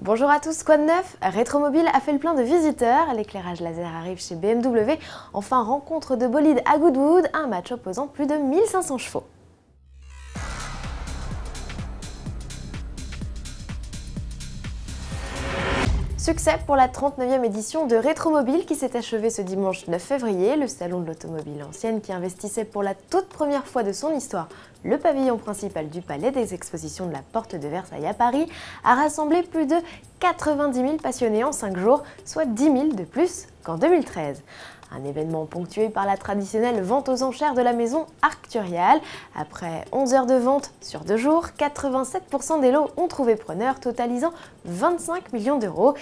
Bonjour à tous, quoi de neuf? Rétromobile a fait le plein de visiteurs, l'éclairage laser arrive chez BMW, enfin rencontre de bolide à Goodwood, un match opposant plus de 1500 chevaux. Succès pour la 39e édition de Rétromobile qui s'est achevée ce dimanche 9 février, le salon de l'automobile ancienne qui investissait pour la toute première fois de son histoire le pavillon principal du Palais des Expositions de la Porte de Versailles à Paris, a rassemblé plus de 90 000 passionnés en 5 jours, soit 10 000 de plus qu'en 2013. Un événement ponctué par la traditionnelle vente aux enchères de la maison Arcturial. Après 11 heures de vente sur 2 jours, 87% des lots ont trouvé preneur, totalisant 25 millions d'euros.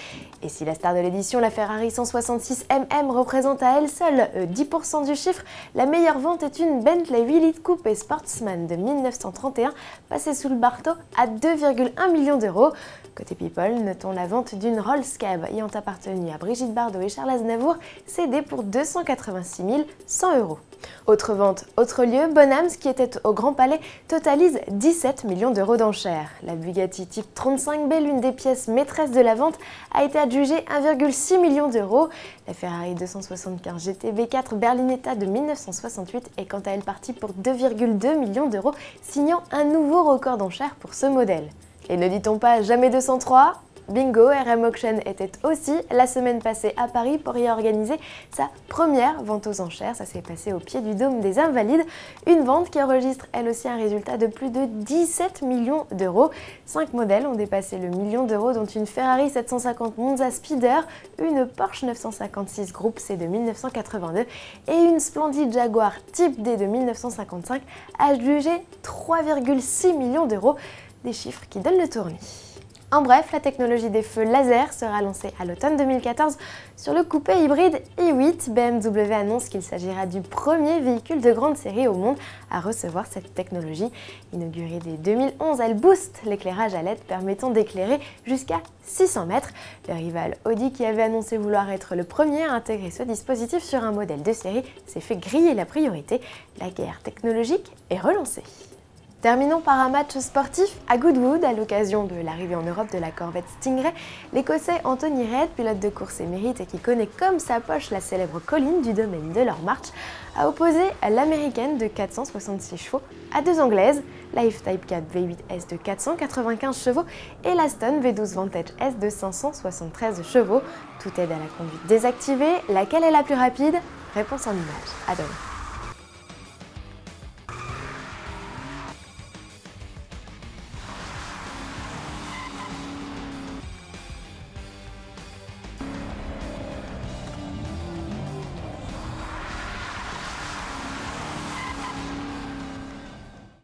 Et si la star de l'édition, la Ferrari 166 MM, représente à elle seule 10% du chiffre, la meilleure vente est une Bentley 8 litres Coupé Sportsman de 1931, passée sous le marteau à 2,1 millions d'euros. Côté People, notons la vente d'une Rolls Cab ayant appartenu à Brigitte Bardot et Charles Aznavour, cédée pour 286 100 euros. Autre vente, autre lieu, Bonhams, qui était au Grand Palais, totalise 17 millions d'euros d'enchères. La Bugatti Type 35B, l'une des pièces maîtresses de la vente, a été adjugée 1,6 million d'euros. La Ferrari 275 GT B4 Berlinetta de 1968 est quant à elle partie pour 2,2 millions d'euros, signant un nouveau record d'enchères pour ce modèle. Et ne dit-on pas jamais 203 ? Bingo, RM Auction était aussi la semaine passée à Paris pour y organiser sa première vente aux enchères. Ça s'est passé au pied du Dôme des Invalides. Une vente qui enregistre elle aussi un résultat de plus de 17 millions d'euros. 5 modèles ont dépassé le million d'euros, dont une Ferrari 750 Monza Speeder, une Porsche 956 Groupe C de 1982 et une splendide Jaguar Type D de 1955, adjugée 3,6 millions d'euros. Des chiffres qui donnent le tournis. En bref, la technologie des feux laser sera lancée à l'automne 2014 sur le coupé hybride i8. BMW annonce qu'il s'agira du premier véhicule de grande série au monde à recevoir cette technologie. Inaugurée dès 2011, elle booste l'éclairage à LED permettant d'éclairer jusqu'à 600 mètres. Le rival Audi, qui avait annoncé vouloir être le premier à intégrer ce dispositif sur un modèle de série, s'est fait griller la priorité. La guerre technologique est relancée. Terminons par un match sportif à Goodwood. À l'occasion de l'arrivée en Europe de la Corvette Stingray, l'Écossais Anthony Reid, pilote de course émérite et qui connaît comme sa poche la célèbre colline du domaine de leur March, a opposé l'américaine de 466 chevaux à deux anglaises, la F-Type 4 V8S de 495 chevaux et l'Aston V12 Vantage S de 573 chevaux. Tout aide à la conduite désactivée. Laquelle est la plus rapide? Réponse en images. À demain.